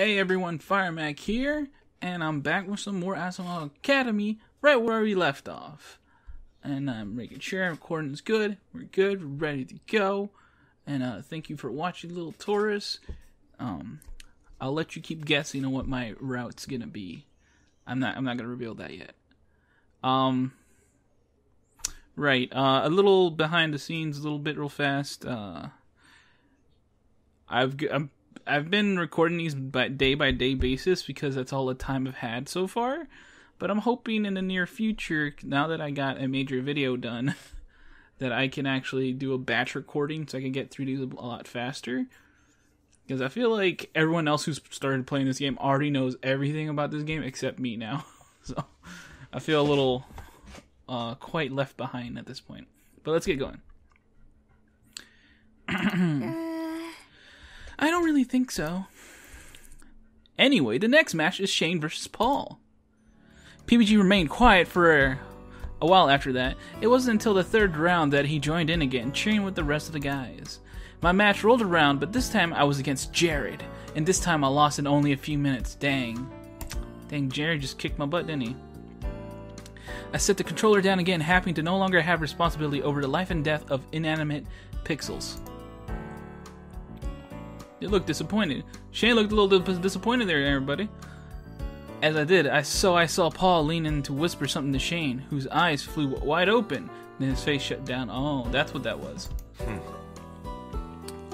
Hey everyone, FireMac here, and I'm back with some more Asshole Academy, right where we left off. And I'm making sure recording is good, we're ready to go. And thank you for watching, little Taurus. I'll let you keep guessing on what my route's gonna be. I'm not gonna reveal that yet. Right, a little behind the scenes, a little bit real fast. I've been recording these day by day basis because that's all the time I've had so far. But I'm hoping in the near future, now that I got a major video done, that I can actually do a batch recording so I can get through these a lot faster. Because I feel like everyone else who's started playing this game already knows everything about this game except me now. So I feel a little quite left behind at this point. But let's get going. I don't really think so. Anyway, the next match is Shane versus Paul. PBG remained quiet for a while after that. It wasn't until the third round that he joined in again, cheering with the rest of the guys. My match rolled around, but this time I was against Jared, and this time I lost in only a few minutes. Dang, Jared just kicked my butt, didn't he? I set the controller down again, happy to no longer have responsibility over the life and death of inanimate pixels. They looked disappointed. Shane looked a little disappointed there, everybody. As I did, I saw Paul lean in to whisper something to Shane, whose eyes flew wide open, then his face shut down. Oh, that's what that was.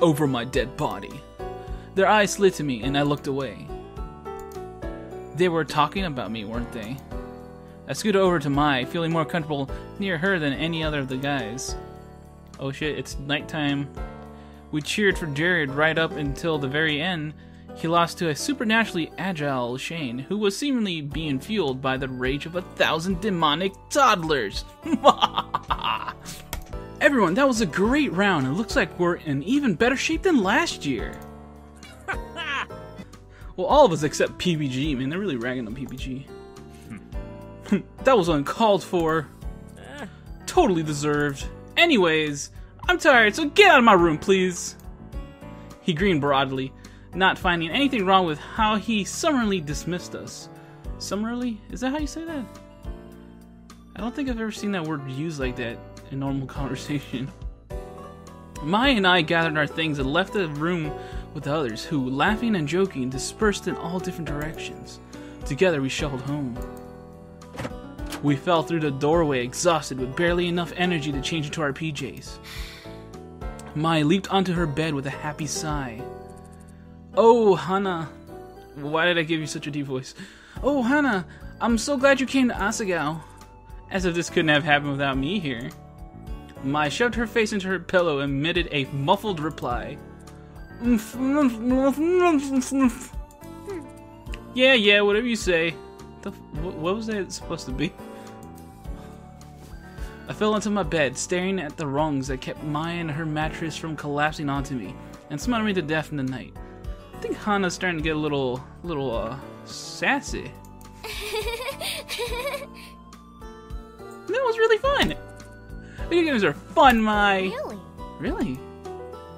Over my dead body. Their eyes slid to me, and I looked away. They were talking about me, weren't they? I scooted over to Mai, feeling more comfortable near her than any other of the guys. Oh shit, it's nighttime. We cheered for Jared right up until the very end. He lost to a supernaturally agile Shane, who was seemingly being fueled by the rage of 1,000 demonic toddlers. Everyone, that was a great round. It looks like we're in even better shape than last year. Well, all of us except PBG, man. They're really ragging on PBG. That was uncalled for. Totally deserved. Anyways, I'm tired, so get out of my room, please. He grinned broadly, not finding anything wrong with how he summarily dismissed us. Summarily? Is that how you say that? I don't think I've ever seen that word used like that in normal conversation. Mai and I gathered our things and left the room with the others, who, laughing and joking, dispersed in all different directions. Together we shuffled home. We fell through the doorway, exhausted, with barely enough energy to change into our PJs. Mai leaped onto her bed with a happy sigh. Oh, Hana. Why did I give you such a deep voice? Oh, Hana, I'm so glad you came to Asagao. As if this couldn't have happened without me here. Mai shoved her face into her pillow and emitted a muffled reply. Yeah, whatever you say. What was that supposed to be? I fell into my bed, staring at the rungs that kept Mai and her mattress from collapsing onto me, and smothering me to death in the night. I think Hana's starting to get a little sassy. That was really fun! Video games are fun, Mai! Really?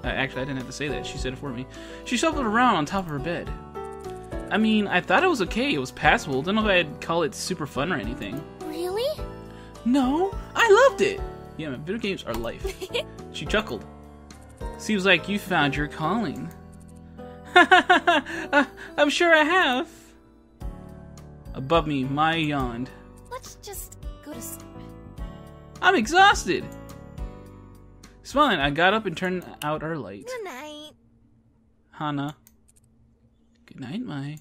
Actually, I didn't have to say that. She said it for me. She shuffled around on top of her bed. I mean, I thought it was okay. It was passable. Don't know if I'd call it super fun or anything. Really? No, I loved it. Yeah, man, video games are life. She chuckled. Seems like you found your calling. I'm sure I have. Above me, Mai yawned. Let's just go to sleep. I'm exhausted. Smiling, I got up and turned out our light. Good night. Hana. Good night, Mai.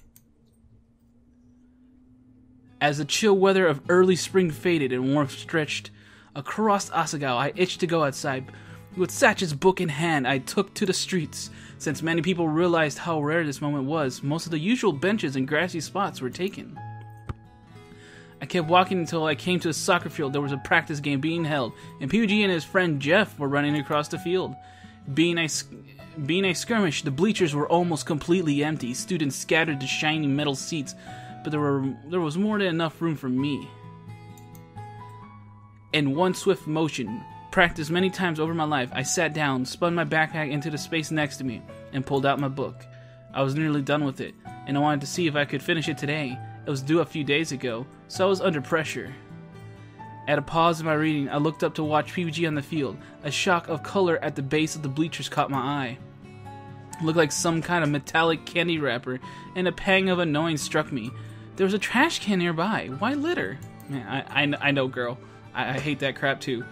As the chill weather of early spring faded and warmth stretched across Asagao, I itched to go outside. With Satch's book in hand, I took to the streets. Since many people realized how rare this moment was, most of the usual benches and grassy spots were taken. I kept walking until I came to a soccer field. There was a practice game being held, and PUG and his friend Jeff were running across the field. Being a skirmish, the bleachers were almost completely empty, students scattered to shiny metal seats, but there was more than enough room for me. In one swift motion, practiced many times over my life, I sat down, spun my backpack into the space next to me, and pulled out my book. I was nearly done with it, and I wanted to see if I could finish it today. It was due a few days ago, so I was under pressure. At a pause in my reading, I looked up to watch PBG on the field. A shock of color at the base of the bleachers caught my eye. It looked like some kind of metallic candy wrapper, and a pang of annoyance struck me. There was a trash can nearby. Why litter? Man, I know, girl. I hate that crap too.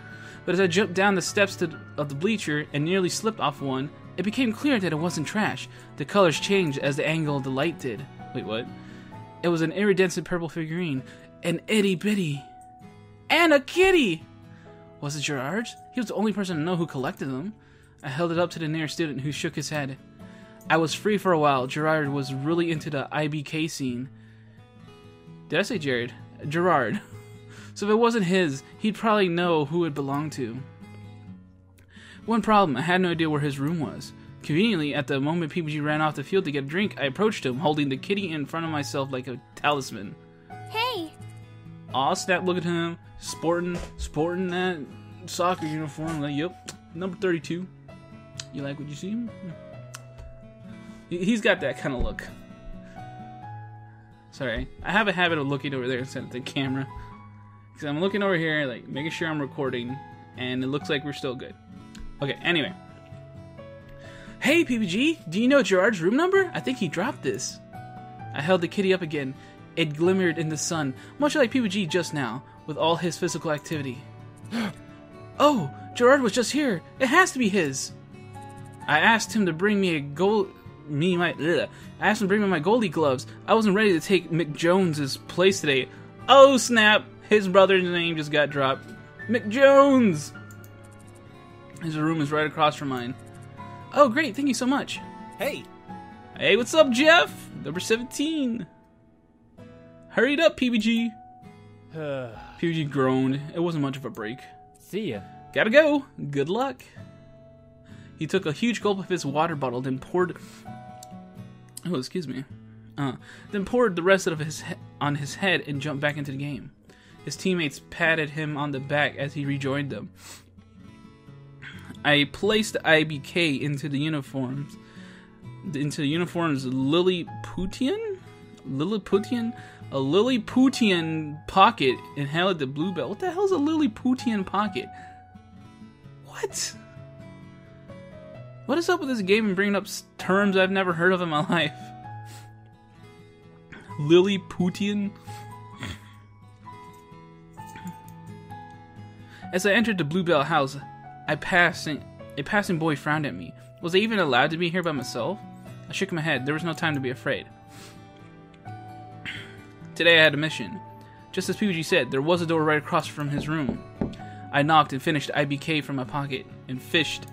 But as I jumped down the steps of the bleacher and nearly slipped off one, it became clear that it wasn't trash. The colors changed as the angle of the light did. Wait, what? It was an iridescent purple figurine. An itty-bitty. And a kitty! Was it Gerard's? He was the only person to know who collected them. I held it up to the nearest student, who shook his head. I was free for a while. Gerard was really into the IBK scene. Did I say Jared? Gerard. So if it wasn't his, he'd probably know who it belonged to. One problem, I had no idea where his room was. Conveniently, at the moment PBG ran off the field to get a drink, I approached him, holding the kitty in front of myself like a talisman. Hey! Aw, snap, look at him. Sporting that soccer uniform. Like, yep, number 32. You like what you see? He's got that kind of look. Sorry, I have a habit of looking over there instead of the camera. Because I'm looking over here, like, making sure I'm recording, and it looks like we're still good. Okay, anyway. Hey, PBG, do you know Gerard's room number? I think he dropped this. I held the kitty up again. It glimmered in the sun, much like PBG just now, with all his physical activity. Oh, Gerard was just here. It has to be his. I asked him to bring me I asked him to bring me my goalie gloves. I wasn't ready to take Mick Jones's place today. Oh, snap. His brother's name just got dropped. Mick Jones! His room is right across from mine. Oh, great. Thank you so much. Hey! Hey, what's up, Jeff? Number 17. Hurried up, PBG. PBG groaned. It wasn't much of a break. See ya. Gotta go. Good luck. He took a huge gulp of his water bottle, then poured... Oh, excuse me. Then poured the rest of his on his head and jumped back into the game. His teammates patted him on the back as he rejoined them. I placed the IBK into the uniforms. Lilliputian? A Lilliputian pocket and handed the blue belt. What the hell is a Lilliputian pocket? What? What is up with this game and bringing up terms I've never heard of in my life? Lilliputian? As I entered the Bluebell house, a passing boy frowned at me. Was I even allowed to be here by myself? I shook my head. There was no time to be afraid. Today I had a mission. Just as PBG said, there was a door right across from his room. I knocked and finished IBK from my pocket and fished.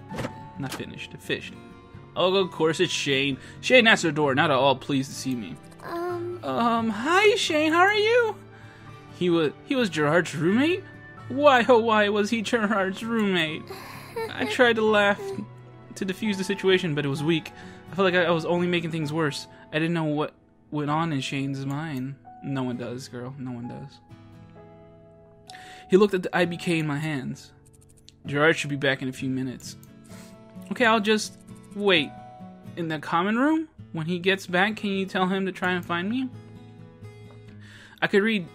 Oh, of course, it's Shane. Shane answered the door, not at all pleased to see me. Hi, Shane, how are you? He was Gerard's roommate? Why, oh why was he Gerard's roommate? I tried to laugh to defuse the situation, but it was weak. I felt like I was only making things worse. I didn't know what went on in Shane's mind. No one does, girl. No one does. He looked at the IBK in my hands. Gerard should be back in a few minutes. Okay, I'll just wait. In the common room? When he gets back, can you tell him to try and find me? I could read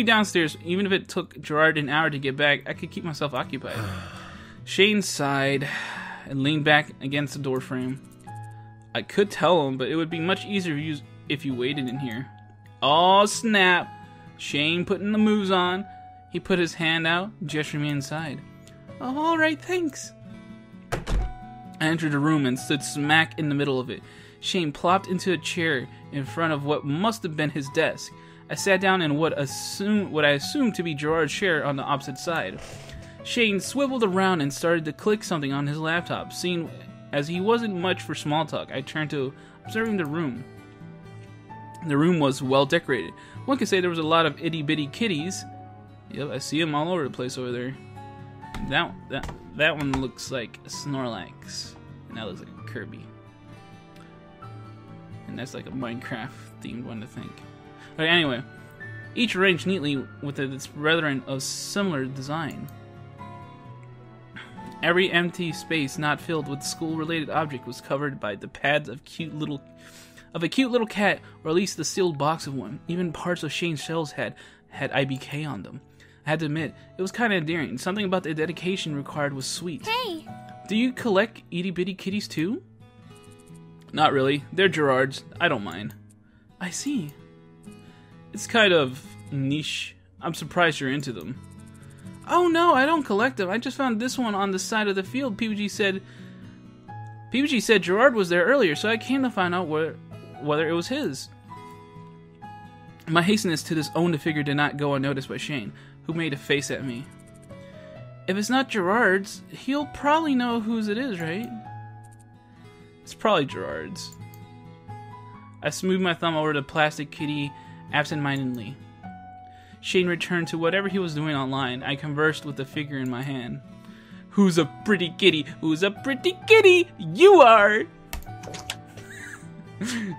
downstairs. Even if it took Gerard an hour to get back, I could keep myself occupied. Shane sighed and leaned back against the door frame. I could tell him, but it would be much easier if you waited in here. Oh, snap. Shane putting the moves on. He put his hand out, gesturing me inside. Oh, alright, thanks. I entered the room and stood smack in the middle of it. Shane plopped into a chair in front of what must have been his desk. I sat down in what I assumed to be Gerard's chair on the opposite side. Shane swiveled around and started to click something on his laptop. Seeing as he wasn't much for small talk, I turned to observing the room. The room was well decorated. One could say there was a lot of itty-bitty kitties. Yep, I see them all over the place over there. That one looks like a Snorlax. And that looks like a Kirby. And that's like a Minecraft-themed one to think. Okay, anyway. Each arranged neatly with its brethren of similar design. Every empty space not filled with school-related object was covered by the pads of cute little of a cute little cat, or at least the sealed box of one. Even parts of Shane's shells had IBK on them. I had to admit, it was kind of endearing. Something about the dedication required was sweet. Hey! Do you collect itty-bitty kitties too? Not really. They're Gerard's. I don't mind. I see. It's kind of niche. I'm surprised you're into them. Oh no, I don't collect them. I just found this one on the side of the field. PBG said Gerard was there earlier, so I came to find out whether it was his. My hasteness to this own the figure did not go unnoticed by Shane, who made a face at me. If it's not Gerard's, he'll probably know whose it is, right? It's probably Gerard's. I smoothed my thumb over the plastic kitty absent-mindedly. Shane returned to whatever he was doing online. I conversed with the figure in my hand. Who's a pretty kitty? Who's a pretty kitty? You are!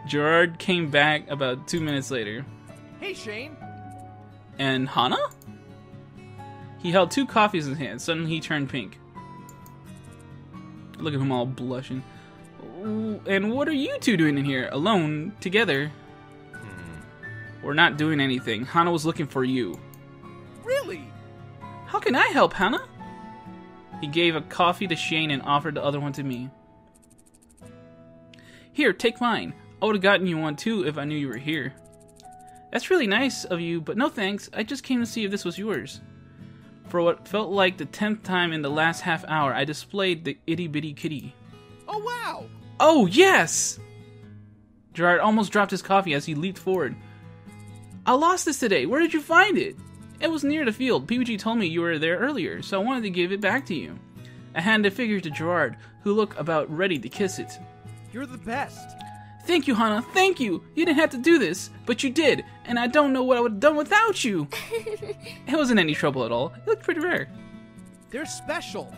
Gerard came back about 2 minutes later. Hey, Shane! And Hana? He held 2 coffees in his hand. Suddenly he turned pink. Look at him all blushing. And what are you two doing in here? Alone? Together? We're not doing anything. Hana was looking for you. Really? How can I help, Hana? He gave a coffee to Shane and offered the other one to me. Here, take mine. I would have gotten you one too if I knew you were here. That's really nice of you, but no thanks. I just came to see if this was yours. For what felt like the 10th time in the last half hour, I displayed the itty-bitty kitty. Oh, wow! Oh, yes! Gerard almost dropped his coffee as he leaped forward. I lost this today. Where did you find it? It was near the field. PBG told me you were there earlier, so I wanted to give it back to you. I handed the figure to Gerard, who looked about ready to kiss it. You're the best. Thank you, Hana. Thank you. You didn't have to do this, but you did, and I don't know what I would have done without you. It wasn't any trouble at all. It looked pretty rare. They're special.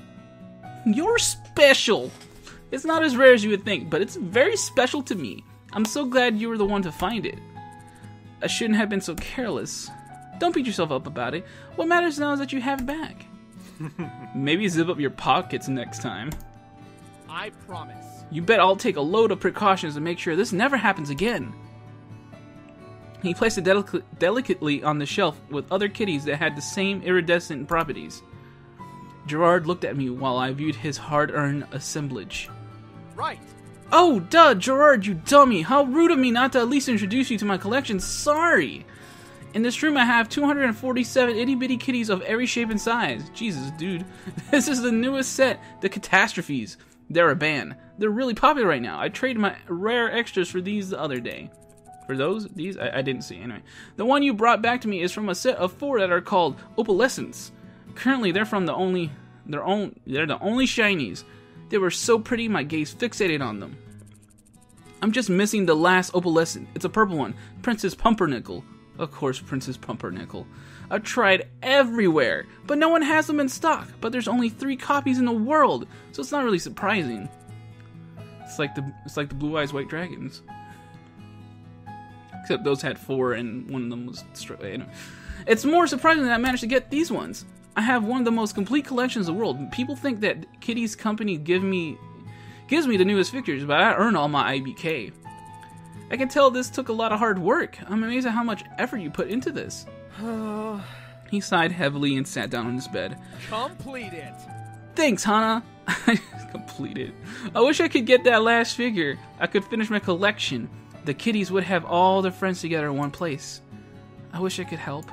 You're special. It's not as rare as you would think, but it's very special to me. I'm so glad you were the one to find it. I shouldn't have been so careless. Don't beat yourself up about it. What matters now is that you have it back. Maybe zip up your pockets next time. I promise. You bet I'll take a load of precautions to make sure this never happens again. He placed it delicately on the shelf with other kitties that had the same iridescent properties. Gerard looked at me while I viewed his hard-earned assemblage. Right. Oh, duh, Gerard, you dummy! How rude of me not to at least introduce you to my collection. Sorry! In this room I have 247 itty-bitty kitties of every shape and size. Jesus, dude. This is the newest set, the Catastrophes. They're a band. They're really popular right now. I traded my rare extras for these the other day. For these? I didn't see. Anyway. The one you brought back to me is from a set of 4 that are called Opalescents. Currently, they're the only shinies. They were so pretty, my gaze fixated on them. I'm just missing the last opalescent. It's a purple one. Princess Pumpernickel. Of course, Princess Pumpernickel. I've tried everywhere, but no one has them in stock. But there's only 3 copies in the world, so it's not really surprising. It's like the Blue Eyes White Dragons. Except those had 4 and one of them was straight. Anyway. It's more surprising that I managed to get these ones. I have one of the most complete collections in the world. People think that Kitty's company gives me the newest figures, but I earn all my IBK. I can tell this took a lot of hard work. I'm amazed at how much effort you put into this. He sighed heavily and sat down on his bed. Complete it. Thanks, Hana. Completed. I wish I could get that last figure. I could finish my collection. The kitties would have all their friends together in one place. I wish I could help.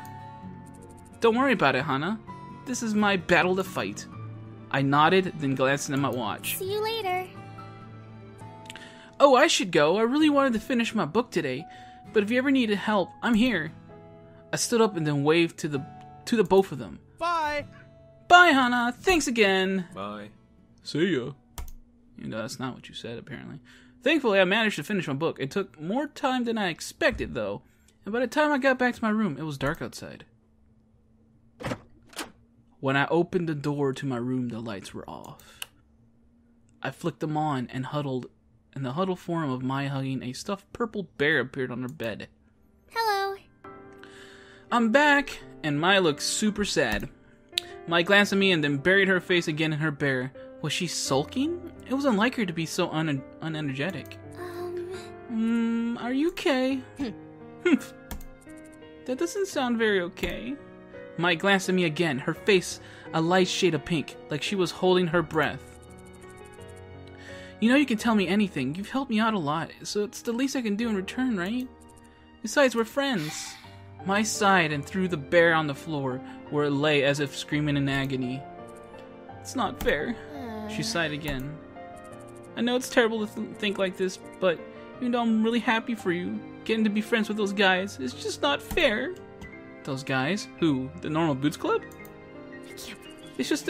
Don't worry about it, Hana. This is my battle to fight. I nodded, then glanced at my watch. See you later. Oh, I should go. I really wanted to finish my book today, but if you ever needed help, I'm here. I stood up and then waved to the both of them. Bye. Bye, Hana. Thanks again. Bye. See ya. You know, that's not what you said, apparently. Thankfully, I managed to finish my book. It took more time than I expected, though, and by the time I got back to my room, it was dark outside. When I opened the door to my room, the lights were off. I flicked them on and huddled. In the huddled form of Mai hugging a stuffed purple bear appeared on her bed. Hello. I'm back, and Mai looked super sad. Mai glanced at me and then buried her face again in her bear. Was she sulking? It was unlike her to be so unenergetic. I you okay? That doesn't sound very okay. Mai glanced at me again, her face a light shade of pink, like she was holding her breath. You know you can tell me anything. You've helped me out a lot, so it's the least I can do in return, right? Besides, we're friends. Mai sighed and threw the bear on the floor, where it lay as if screaming in agony. It's not fair. She sighed again. I know it's terrible to think like this, but even though I'm really happy for you, getting to be friends with those guys is just not fair. Those guys? Who? The Normal Boots Club? I can't believe It's just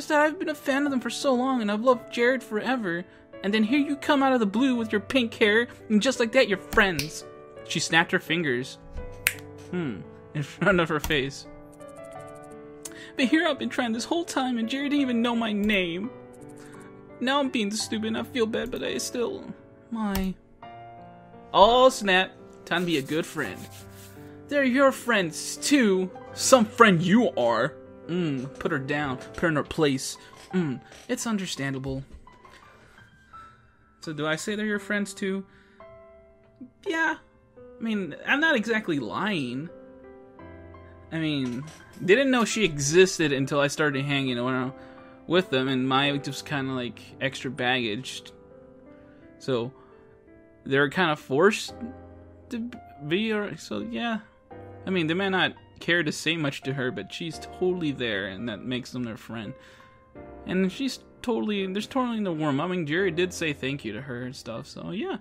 that I've been a fan of them for so long, and I've loved Jared forever. And then here you come out of the blue with your pink hair, and just like that, you're friends. She snapped her fingers. In front of her face. But here I've been trying this whole time, and Jared didn't even know my name. Now I'm being stupid, and I feel bad, but I still... Oh, snap. Time to be a good friend. They're your friends, too. Some friend you are. Put her down. Put her in her place. It's understandable. So do I say they're your friends, too? Yeah. I mean, I'm not exactly lying. I mean, didn't know she existed until I started hanging around with them, and Mai just kind of like extra baggage. So they're kind of forced to be, or so yeah. I mean, they may not care to say much to her, but she's totally there, and that makes them their friend. And there's totally no warm. I mean, Jerry did say thank you to her and stuff, so yeah.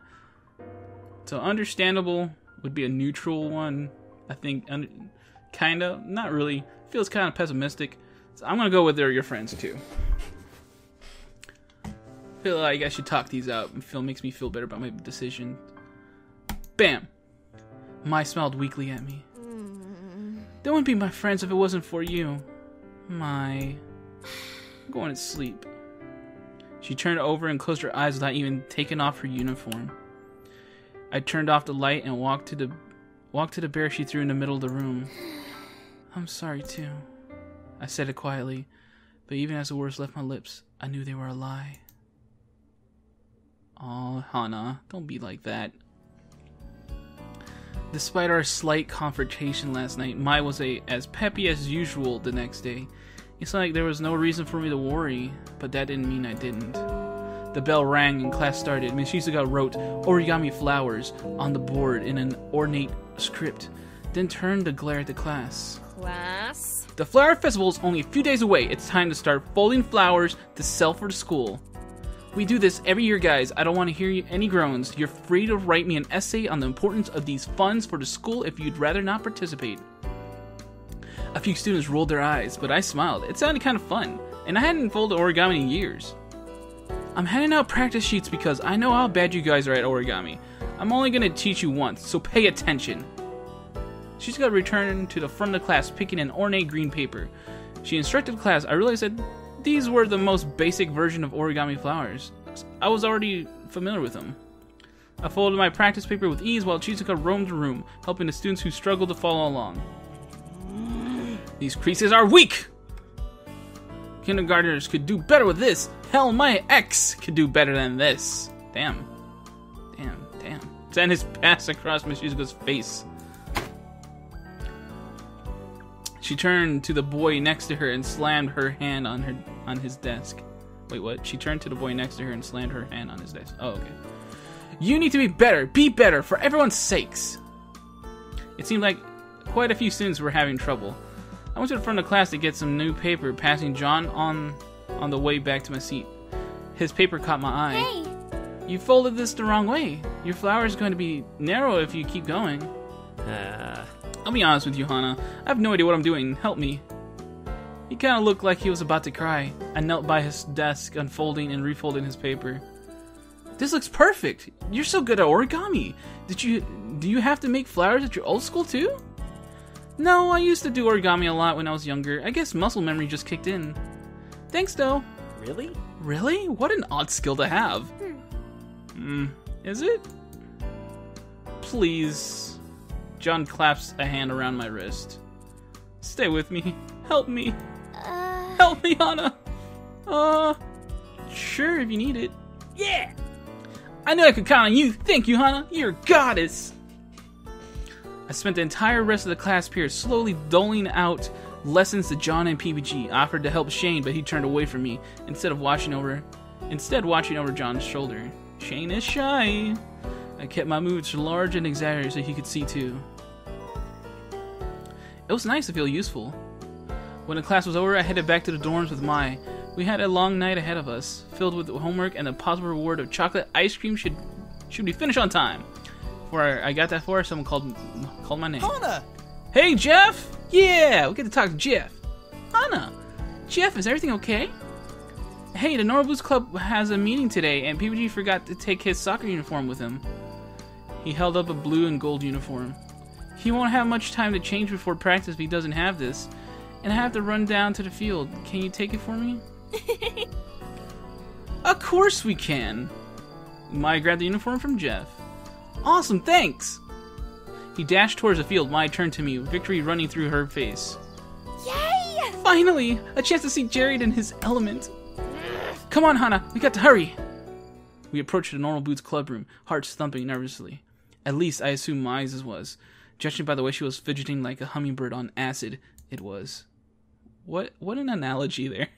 So understandable would be a neutral one, I think. Kinda, not really. Feels kind of pessimistic. So I'm gonna go with they're your friends too. Feel like I should talk these out, and makes me feel better about my decision. Bam! Mai smiled weakly at me. They wouldn't be my friends if it wasn't for you. Mai. I'm going to sleep. She turned over and closed her eyes without even taking off her uniform. I turned off the light and walked to the bear she threw in the middle of the room. I'm sorry too. I said it quietly, but even as the words left my lips, I knew they were a lie. Aw, Hana, don't be like that. Despite our slight confrontation last night, Mai was as peppy as usual the next day. It's like there was no reason for me to worry, but that didn't mean I didn't. The bell rang and class started. Miss Shizuka wrote origami flowers on the board in an ornate script, then turned to glare at the class. Class? The flower festival is only a few days away. It's time to start folding flowers to sell for the school. We do this every year, guys. I don't want to hear any groans. You're free to write me an essay on the importance of these funds for the school if you'd rather not participate. A few students rolled their eyes, but I smiled. It sounded kind of fun, and I hadn't folded origami in years. I'm handing out practice sheets because I know how bad you guys are at origami. I'm only going to teach you once, so pay attention. She's got to return to the front of the class picking an ornate green paper. She instructed the class. I realized that these were the most basic version of origami flowers. I was already familiar with them. I folded my practice paper with ease while Shizuka roamed the room, helping the students who struggled to follow along. These creases are weak! Kindergartners could do better with this. Hell, my ex could do better than this. Damn. Send his pass across Miss Shizuka's face. She turned to the boy next to her and slammed her hand on his desk. Wait, what? She turned to the boy next to her and slammed her hand on his desk. Oh, okay. You need to be better. Be better for everyone's sakes. It seemed like quite a few students were having trouble. I went to the front of the class to get some new paper, passing John on the way back to my seat. His paper caught my eye. Hey! You folded this the wrong way. Your flower is going to be narrow if you keep going. I'll be honest with you, Hana. I have no idea what I'm doing. Help me. He kind of looked like he was about to cry. I knelt by his desk, unfolding and refolding his paper. This looks perfect. You're so good at origami. Do you have to make flowers at your old school too? No, I used to do origami a lot when I was younger. I guess muscle memory just kicked in. Thanks, though. Really? Really? What an odd skill to have. Is it? Please. John claps a hand around my wrist. Stay with me. Help me. Help me, Hana. Sure, if you need it. Yeah! I knew I could count on you. Thank you, Hana. You're a goddess. I spent the entire rest of the class period slowly doling out lessons to John and PBG. I offered to help Shane, but he turned away from me instead watching over John's shoulder. Shane is shy. I kept my moves large and exaggerated so he could see too. It was nice to feel useful. When the class was over, I headed back to the dorms with Mai. We had a long night ahead of us, filled with homework and the possible reward of chocolate ice cream should we finish on time. Before I got that far, someone called my name. Hana! Hey, Jeff! Yeah, we get to talk to Jeff. Hana! Jeff, is everything okay? Hey, the Normal Blues Club has a meeting today, and PBG forgot to take his soccer uniform with him. He held up a blue and gold uniform. He won't have much time to change before practice if he doesn't have this. And I have to run down to the field. Can you take it for me? Of course we can! Mai grabbed the uniform from Jeff. Awesome, thanks! He dashed towards the field. Mai turned to me, victory running through her face. Yay! Finally! A chance to see Jared in his element. Come on, Hana, we got to hurry! We approached the Normal Boots club room, hearts thumping nervously. At least I assumed Mai's was. Judging by the way she was fidgeting like a hummingbird on acid, it was. What an analogy there.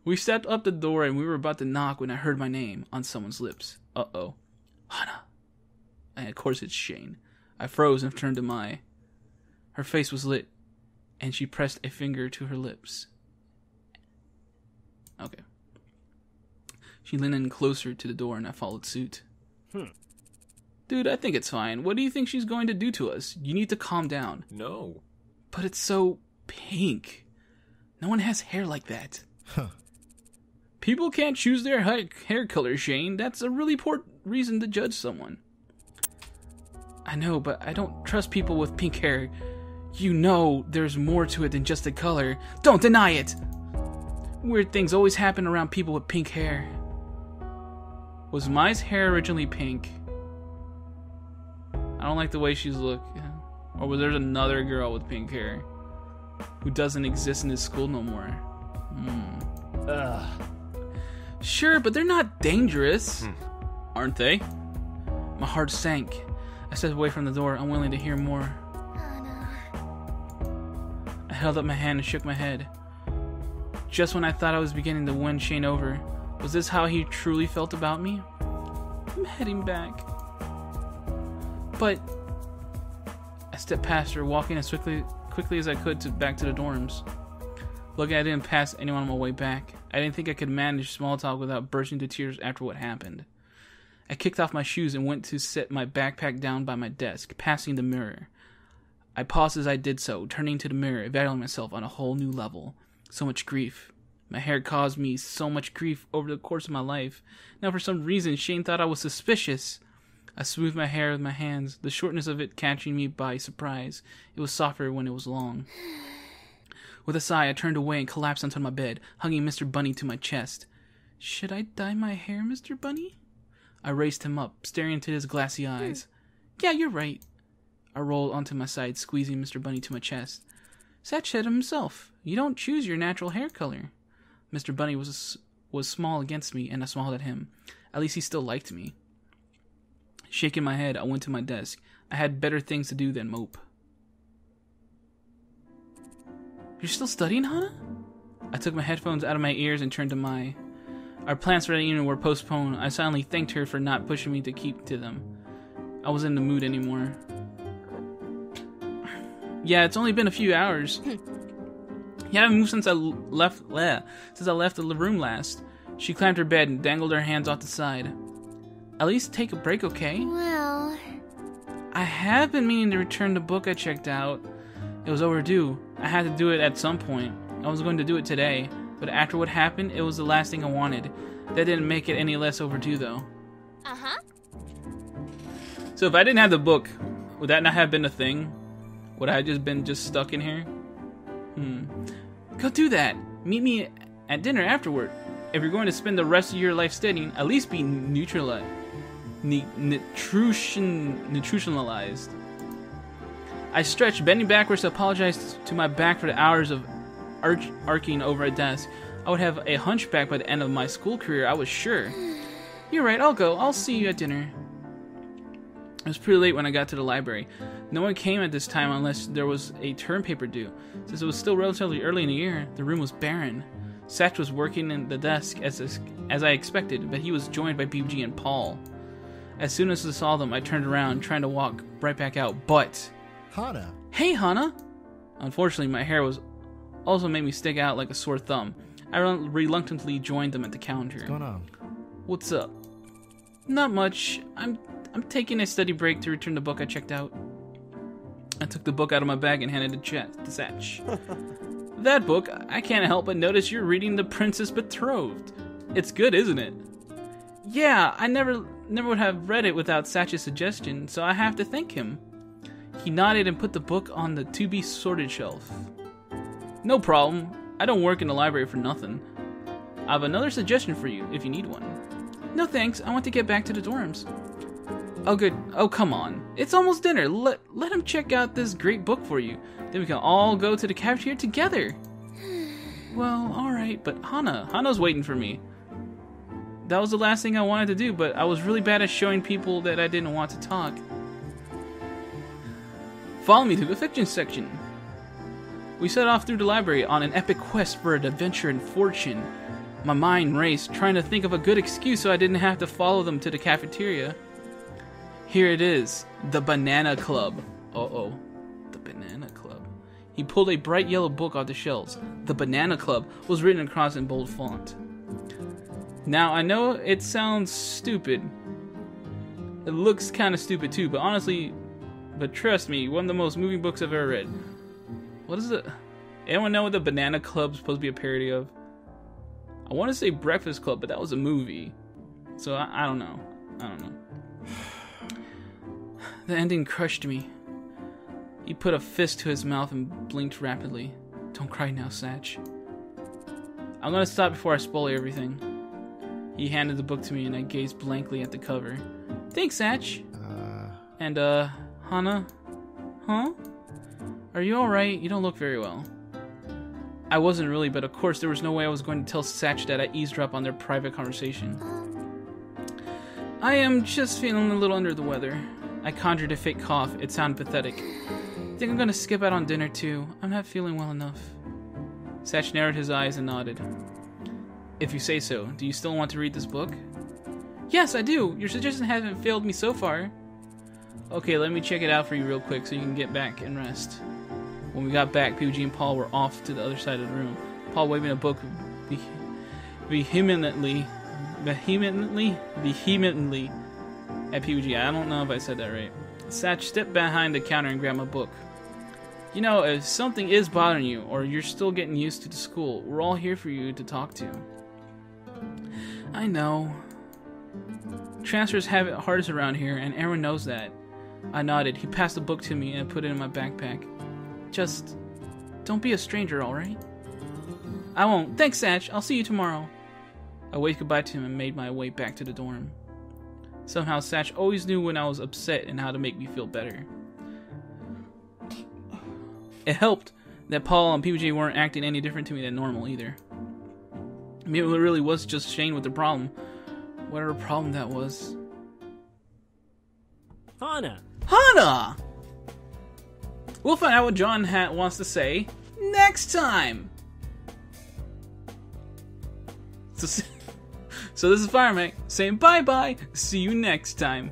We stepped up the door and we were about to knock when I heard my name on someone's lips. Uh-oh. Hana. And of course it's Shane. I froze and turned to Mai. Her face was lit, and she pressed a finger to her lips. Okay. She leaned in closer to the door and I followed suit. Dude, I think it's fine. What do you think she's going to do to us? You need to calm down. No. But it's so pink. No one has hair like that. People can't choose their hair color, Shane. That's a really poor reason to judge someone. I know, but I don't trust people with pink hair. You know there's more to it than just the color. Don't deny it! Weird things always happen around people with pink hair. Was Mai's hair originally pink? I don't like the way she's looking. Or was there another girl with pink hair who doesn't exist in this school no more? Sure, but they're not dangerous. Aren't they? My heart sank. I stepped away from the door, unwilling to hear more. I held up my hand and shook my head. Just when I thought I was beginning to win Shane over, was this how he truly felt about me? I'm heading back. But I stepped past her, walking as quickly as I could back to the dorms. Luckily, I didn't pass anyone on my way back. I didn't think I could manage small talk without bursting into tears after what happened. I kicked off my shoes and went to set my backpack down by my desk, passing the mirror. I paused as I did so, turning to the mirror, evaluating myself on a whole new level. So much grief. My hair caused me so much grief over the course of my life. Now for some reason, Shane thought I was suspicious. I smoothed my hair with my hands, the shortness of it catching me by surprise. It was softer when it was long. With a sigh, I turned away and collapsed onto my bed, hugging Mr. Bunny to my chest. Should I dye my hair, Mr. Bunny? I raised him up, staring into his glassy eyes. Yeah, you're right. I rolled onto my side, squeezing Mr. Bunny to my chest. Satch said himself, you don't choose your natural hair color. Mr. Bunny was small against me, and I smiled at him. At least he still liked me. Shaking my head, I went to my desk. I had better things to do than mope. You're still studying, Hana? I took my headphones out of my ears and turned to Mai. Our plans for that evening were postponed. I silently thanked her for not pushing me to keep to them. I wasn't in the mood anymore. Yeah, it's only been a few hours. You haven't moved since I left the room last. She climbed her bed and dangled her hands off the side. At least take a break, okay? Well... I have been meaning to return the book I checked out. It was overdue. I had to do it at some point. I was going to do it today, but after what happened, it was the last thing I wanted. That didn't make it any less overdue, though. Uh-huh. So if I didn't have the book, would that not have been a thing? Would I have just been stuck in here? Go do that. Meet me at dinner afterward. If you're going to spend the rest of your life studying, at least be nutritionalized. I stretched, bending backwards to apologize to my back for the hours of arcing over a desk. I would have a hunchback by the end of my school career, I was sure. You're right, I'll go. I'll see you at dinner. It was pretty late when I got to the library. No one came at this time unless there was a term paper due. Since it was still relatively early in the year, the room was barren. Satch was working in the desk as I expected, but he was joined by PBG and Paul. As soon as I saw them, I turned around, trying to walk right back out, but... Hana. Hey, Hana! Unfortunately, my hair also made me stick out like a sore thumb. I reluctantly joined them at the counter. What's going on? What's up? Not much. I'm taking a study break to return the book I checked out. I took the book out of my bag and handed it to Satch. That book, I can't help but notice you're reading The Princess Betrothed. It's good, isn't it? Yeah, I never would have read it without Satch's suggestion, so I have to thank him. He nodded and put the book on the to-be-sorted shelf. No problem. I don't work in the library for nothing. I have another suggestion for you, if you need one. No thanks, I want to get back to the dorms. Oh good, oh come on. It's almost dinner, let him check out this great book for you. Then we can all go to the cafeteria together. Well, alright, but Hana's waiting for me. That was the last thing I wanted to do, but I was really bad at showing people that I didn't want to talk. Follow me to the fiction section. We set off through the library on an epic quest for adventure and fortune. My mind raced, trying to think of a good excuse so I didn't have to follow them to the cafeteria. Here it is, the Banana Club. Uh-oh, the Banana Club. He pulled a bright yellow book off the shelves. The Banana Club was written across in bold font. Now, I know it sounds stupid. It looks kind of stupid too, but trust me, one of the most moving books I've ever read. What is it? Anyone know what the Banana Club's supposed to be a parody of? I want to say Breakfast Club, but that was a movie. So I don't know. The ending crushed me. He put a fist to his mouth and blinked rapidly. Don't cry now, Satch. I'm gonna stop before I spoil everything. He handed the book to me and I gazed blankly at the cover. Thanks, Satch. And, Hana? Huh? Are you alright? You don't look very well. I wasn't really, but of course there was no way I was going to tell Satch that I eavesdropped on their private conversation. I am just feeling a little under the weather. I conjured a fake cough. It sounded pathetic. I think I'm gonna skip out on dinner too. I'm not feeling well enough. Satch narrowed his eyes and nodded. If you say so, do you still want to read this book? Yes, I do. Your suggestion hasn't failed me so far. Okay, let me check it out for you real quick so you can get back and rest. When we got back, PBG and Paul were off to the other side of the room. Paul waving a book vehemently at PBG. I don't know if I said that right. Satch stepped behind the counter and grabbed a book. You know, if something is bothering you, or you're still getting used to the school, we're all here for you to talk to. I know. Transfers have it hardest around here, and everyone knows that. I nodded. He passed the book to me and put it in my backpack. Just don't be a stranger, alright? I won't. Thanks, Satch. I'll see you tomorrow. I waved goodbye to him and made my way back to the dorm. Somehow, Satch always knew when I was upset and how to make me feel better. It helped that Paul and PBG weren't acting any different to me than normal either. Maybe it really was just Shane with the problem. Whatever problem that was. Hana! Hana! We'll find out what John wants to say next time! So this is Firemac saying bye-bye. See you next time.